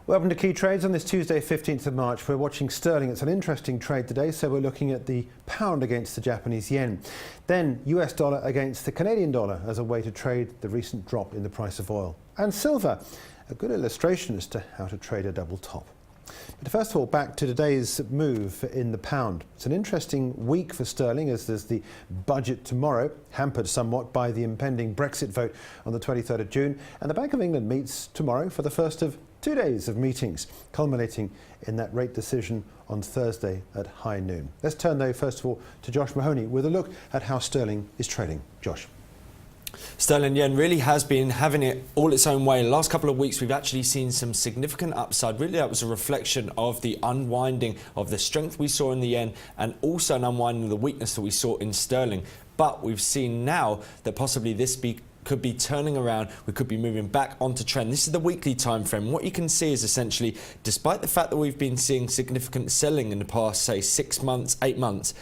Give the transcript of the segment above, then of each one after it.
Welcome to Key Trades on this Tuesday 15th of March. We're watching sterling. It's an interesting trade today, so we're looking at the pound against the Japanese yen. Then US dollar against the Canadian dollar as a way to trade the recent drop in the price of oil. And silver, a good illustration as to how to trade a double top. But first of all, back to today's move in the pound. It's an interesting week for sterling as there's the budget tomorrow, hampered somewhat by the impending Brexit vote on the 23rd of June. And the Bank of England meets tomorrow for the first of 2 days of meetings, culminating in that rate decision on Thursday at high noon. Let's turn though first of all to Joshua Mahony with a look at how sterling is trading. Josh. Sterling yen really has been having it all its own way. The last couple of weeks we've actually seen some significant upside. Really that was a reflection of the unwinding of the strength we saw in the yen and also an unwinding of the weakness that we saw in sterling. But we've seen now that possibly this could be turning around. We could be moving back onto trend. This is the weekly time frame. What you can see is essentially, despite the fact that we've been seeing significant selling in the past, say 6 months, 8 months,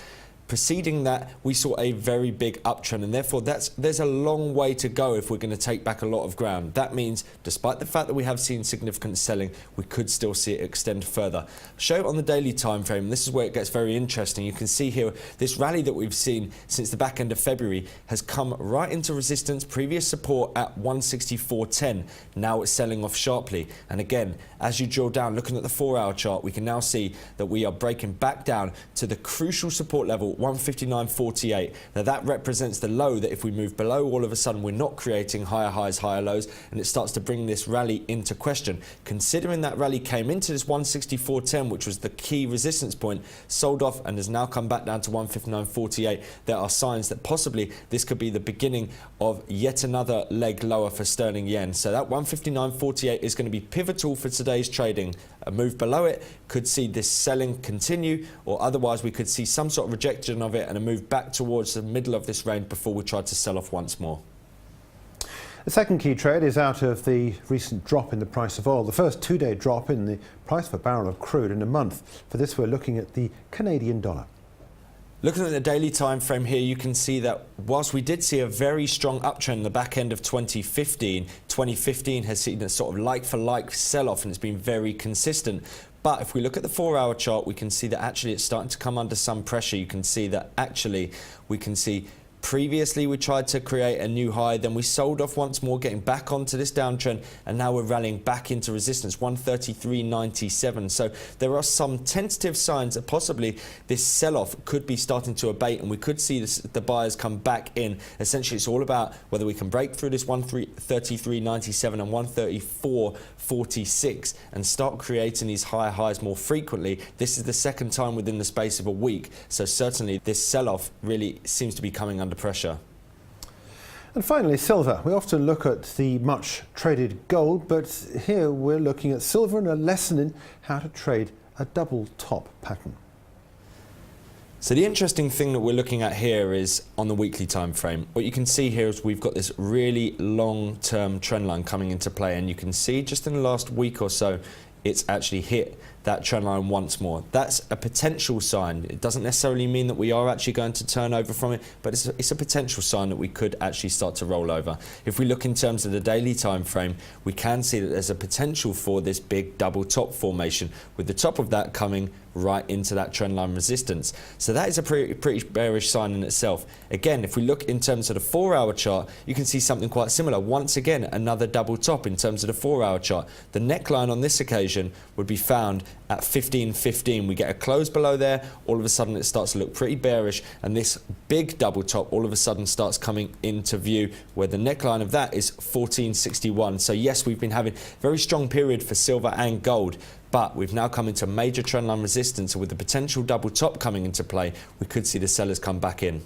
preceding that, we saw a very big uptrend, and therefore there's a long way to go if we're going to take back a lot of ground. That means, despite the fact that we have seen significant selling, we could still see it extend further. Show it on the daily time frame. This is where it gets very interesting. You can see here this rally that we've seen since the back end of February has come right into resistance, previous support at 164.10. Now it's selling off sharply, and again, as you drill down, looking at the 4-hour chart, we can now see that we are breaking back down to the crucial support level 159.48. Now that represents the low that if we move below, all of a sudden we're not creating higher highs, higher lows, and it starts to bring this rally into question. Considering that rally came into this 164.10, which was the key resistance point, sold off and has now come back down to 159.48, there are signs that possibly this could be the beginning of yet another leg lower for sterling yen. So that 159.48 is going to be pivotal for today's trading. A move below it could see this selling continue, or otherwise we could see some sort of rejection of it and a move back towards the middle of this range before we try to sell off once more. The second key trade is out of the recent drop in the price of oil, the first 2-day drop in the price of a barrel of crude in a month. For this, we're looking at the Canadian dollar. Looking at the daily time frame here, you can see that whilst we did see a very strong uptrend in the back end of 2015 has seen a sort of like-for-like sell-off, and it's been very consistent. But if we look at the 4-hour chart, we can see that actually it's starting to come under some pressure. You can see that actually we can see previously we tried to create a new high, then we sold off once more, getting back onto this downtrend, and now we're rallying back into resistance, 133.97. So there are some tentative signs that possibly this sell-off could be starting to abate, and we could see the buyers come back in. Essentially, it's all about whether we can break through this 133.97 and 134.46 and start creating these higher highs more frequently. This is the second time within the space of a week, so certainly this sell-off really seems to be coming under pressure. And finally, silver. We often look at the much traded gold, but here we're looking at silver and a lesson in how to trade a double top pattern. So the interesting thing that we're looking at here is on the weekly time frame. What you can see here is we've got this really long-term trend line coming into play, and you can see just in the last week or so it's actually hit that trend line once more. That's a potential sign. It doesn't necessarily mean that we are actually going to turn over from it, but it's a potential sign that we could actually start to roll over. If we look in terms of the daily time frame, we can see that there's a potential for this big double top formation, with the top of that coming right into that trend line resistance. So that is a pretty bearish sign in itself. Again, if we look in terms of the 4-hour chart, you can see something quite similar. Once again, another double top in terms of the 4-hour chart. The neckline on this occasion would be found at 15.15. We get a close below there, all of a sudden it starts to look pretty bearish, and this big double top all of a sudden starts coming into view, where the neckline of that is 14.61. So yes, we've been having a very strong period for silver and gold, but we've now come into major trendline resistance, and with the potential double top coming into play, we could see the sellers come back in.